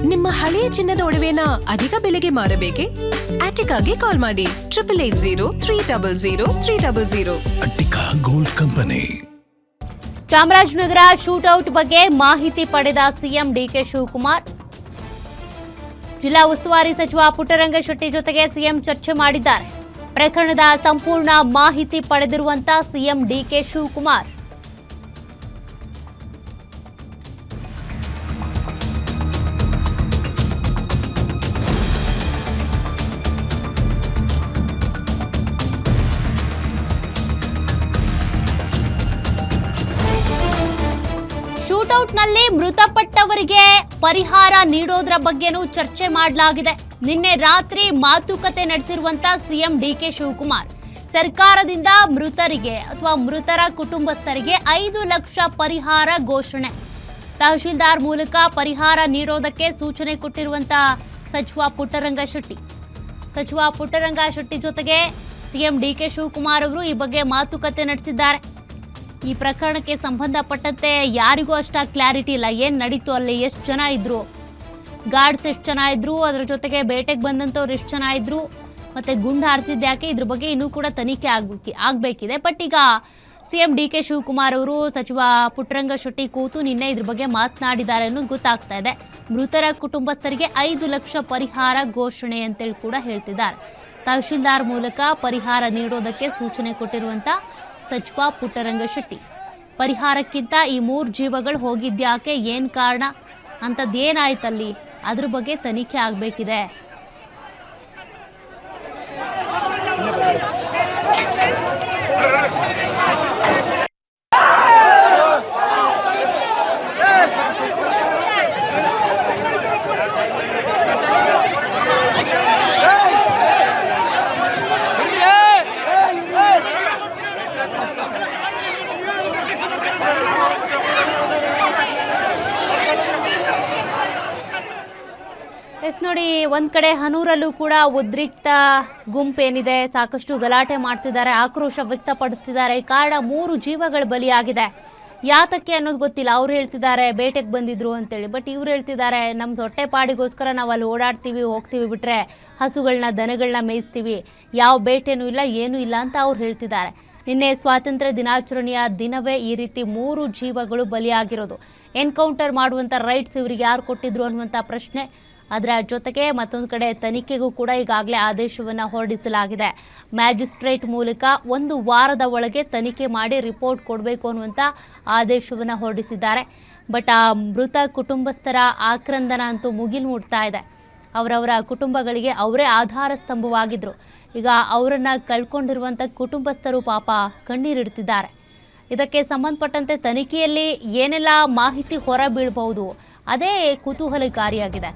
ನಿಮ್ಮ ಹಳೆಯ ಚಿನ್ನದ ಒಡವೆನ ಅಧಿಕ ಬೆಲೆಗೆ ಮಾರಬೇಕೆ? ಆಟಿಕಾಗೆ ಕಾಲ್ ಮಾಡಿ 8880 Attica gold company. Chamarajanagar shootout ಬಗ್ಗೆ ಮಾಹಿತಿ ಪಡೆದ ಸಿಎಂ ಡಿಕೆ ಶಿವಕುಮಾರ್. ಜಿಲ್ಲಾ ಉಸ್ತುವಾರಿ ಸಚಿವ ಪುಟ್ಟರಂಗಶೆಟ್ಟಿ ಜೊತೆಗೆ ಸಿಎಂ ಚರ್ಚೆ ಮಾಡಿದ್ದಾರೆ. ಪ್ರಕರಣದ ಸಂಪೂರ್ಣ ಮಾಹಿತಿ ಪಡೆದಿರುವಂತ ಸಿಎಂ ಡಿಕೆ ಶಿವಕುಮಾರ್ ಶೂಟೌಟ್ನಲ್ಲಿ ಮೃತಪಟ್ಟವರಿಗೆ ಪರಿಹಾರ ನೀಡೋದ್ರ ಬಗ್ಗೆನೂ ಚರ್ಚೆ ಮಾಡಲಾಗಿದೆ. ನಿನ್ನೆ ರಾತ್ರಿ ಮಾತುಕತೆ ನಡೆಸಿರುವಂತ ಸಿಎಂ ಡಿಕೆ ಶಿವಕುಮಾರ್ ಸರ್ಕಾರದಿಂದ ಮೃತರಿಗೆ ಅಥವಾ ಮೃತರ ಕುಟುಂಬಸ್ಥರಿಗೆ 5 ಲಕ್ಷ ಪರಿಹಾರ ಘೋಷಣೆ, ತಹಶೀಲ್ದಾರ್ ಮೂಲಕ ಪರಿಹಾರ ನೀಡೋದಕ್ಕೆ ಸೂಚನೆ ಕೊಟ್ಟಿರುವಂತ ಸಚಿವ ಪುಟ್ಟರಂಗಶೆಟ್ಟಿ ಜೊತೆಗೆ ಸಿಎಂ ಡಿಕೆ ಶಿವಕುಮಾರ್ ಅವರು ಈ ಬಗ್ಗೆ ಮಾತುಕತೆ ನಡೆಸಿದ್ದಾರೆ. ಈ ಪ್ರಕರಣಕ್ಕೆ ಸಂಬಂಧಪಟ್ಟಂತೆ ಯಾರಿಗೂ ಅಷ್ಟಾಗಿ ಕ್ಲಾರಿಟಿ ಇಲ್ಲ. ಏನು ನಡೀತು ಅಲ್ಲಿ, ಎಷ್ಟು ಜನ ಇದ್ರು, ಗಾರ್ಡ್ಸ್ ಎಷ್ಟು ಜನ ಇದ್ರು, ಅದರ ಜೊತೆಗೆ ಬೇಟೆಗೆ ಬಂದಂಥವ್ರು ಎಷ್ಟು ಜನ ಇದ್ರು, ಮತ್ತೆ ಗುಂಡು ಹಾರಿಸಿದ್ದು ಯಾಕೆ, ಇದ್ರ ಬಗ್ಗೆ ಇನ್ನೂ ಕೂಡ ತನಿಖೆ ಆಗಬೇಕಿದೆ. ಬಟ್ ಈಗ ಸಿಎಂ ಡಿಕೆ ಶಿವಕುಮಾರ್ ಅವರು ಸಚಿವ ಪುಟ್ಟರಂಗಶೆಟ್ಟಿ ಕೂತು ನಿನ್ನೆ ಇದ್ರ ಬಗ್ಗೆ ಮಾತನಾಡಿದ್ದಾರೆ ಅನ್ನೋದು ಗೊತ್ತಾಗ್ತಾ ಇದೆ. ಮೃತರ ಕುಟುಂಬಸ್ಥರಿಗೆ 5 ಲಕ್ಷ ಪರಿಹಾರ ಘೋಷಣೆ ಅಂತೇಳಿ ಕೂಡ ಹೇಳ್ತಿದ್ದಾರೆ. ತಹಶೀಲ್ದಾರ್ ಮೂಲಕ ಪರಿಹಾರ ನೀಡೋದಕ್ಕೆ ಸೂಚನೆ ಕೊಟ್ಟಿರುವಂತ ಸಚಿವ ಪುಟ್ಟರಂಗಶೆಟ್ಟಿ, ಪರಿಹಾರಕ್ಕಿಂತ ಈ 3 ಜೀವಗಳು ಹೋಗಿದ್ಯಾಕೆ, ಏನು ಕಾರಣ ಅಂಥದ್ದೇನಾಯ್ತಲ್ಲಿ, ಅದ್ರ ಬಗ್ಗೆ ತನಿಖೆ ಆಗಬೇಕಿದೆ. ನೋಡಿ, ಒಂದ್ ಕಡೆ ಹನೂರಲ್ಲೂ ಕೂಡ ಉದ್ರಿಕ್ತ ಗುಂಪೇನಿದೆ, ಸಾಕಷ್ಟು ಗಲಾಟೆ ಮಾಡ್ತಿದ್ದಾರೆ, ಆಕ್ರೋಶ ವ್ಯಕ್ತಪಡಿಸ್ತಿದ್ದಾರೆ. ಕಾರಣ 3 ಜೀವಗಳು ಬಲಿಯಾಗಿದೆ. ಯಾತಕ್ಕೆ ಅನ್ನೋದು ಗೊತ್ತಿಲ್ಲ. ಅವ್ರು ಹೇಳ್ತಿದ್ದಾರೆ ಬೇಟೆಗೆ ಬಂದಿದ್ರು ಅಂತೇಳಿ, ಬಟ್ ಇವ್ರು ಹೇಳ್ತಿದ್ದಾರೆ ನಮ್ದು ಹೊಟ್ಟೆ ಪಾಡಿಗೋಸ್ಕರ ನಾವು ಅಲ್ಲಿ ಓಡಾಡ್ತೀವಿ, ಹೋಗ್ತೀವಿ, ಬಿಟ್ರೆ ಹಸುಗಳನ್ನ ದನಗಳನ್ನ ಮೇಯಿಸ್ತೀವಿ, ಯಾವ ಬೇಟೆನೂ ಇಲ್ಲ, ಏನೂ ಇಲ್ಲ ಅಂತ ಅವ್ರು ಹೇಳ್ತಿದ್ದಾರೆ. ನಿನ್ನೆ ಸ್ವಾತಂತ್ರ್ಯ ದಿನಾಚರಣೆಯ ದಿನವೇ ಈ ರೀತಿ 3 ಜೀವಗಳು ಬಲಿಯಾಗಿರೋದು. ಎನ್ಕೌಂಟರ್ ಮಾಡುವಂಥ ರೈಟ್ಸ್ ಇವರಿಗೆ ಯಾರು ಕೊಟ್ಟಿದ್ರು ಅನ್ನುವಂಥ ಪ್ರಶ್ನೆ. ಅದರ ಜೊತೆಗೆ ಮತ್ತೊಂದು ಕಡೆ ತನಿಖೆಗೂ ಕೂಡ ಈಗಾಗಲೇ ಆದೇಶವನ್ನು ಹೊರಡಿಸಲಾಗಿದೆ. ಮ್ಯಾಜಿಸ್ಟ್ರೇಟ್ ಮೂಲಕ 1 ವಾರದ ಒಳಗೆ ತನಿಖೆ ಮಾಡಿ ರಿಪೋರ್ಟ್ ಕೊಡಬೇಕು ಅನ್ನುವಂಥ ಆದೇಶವನ್ನು ಹೊರಡಿಸಿದ್ದಾರೆ. ಬಟ್ ಆ ಮೃತ ಕುಟುಂಬಸ್ಥರ ಆಕ್ರಂದನ ಅಂತೂ ಮುಗಿಲು ಮುಟ್ತಾ ಇದೆ. ಅವರವರ ಕುಟುಂಬಗಳಿಗೆ ಅವರೇ ಆಧಾರ ಸ್ತಂಭವಾಗಿದ್ದರು. ಈಗ ಅವರನ್ನು ಕಳ್ಕೊಂಡಿರುವಂಥ ಕುಟುಂಬಸ್ಥರು ಪಾಪ ಕಣ್ಣೀರಿಡ್ತಿದ್ದಾರೆ. ಇದಕ್ಕೆ ಸಂಬಂಧಪಟ್ಟಂತೆ ತನಿಖೆಯಲ್ಲಿ ಏನೆಲ್ಲ ಮಾಹಿತಿ ಹೊರ ಬೀಳಬಹುದು, ಅದೇ ಕುತೂಹಲಕಾರಿಯಾಗಿದೆ.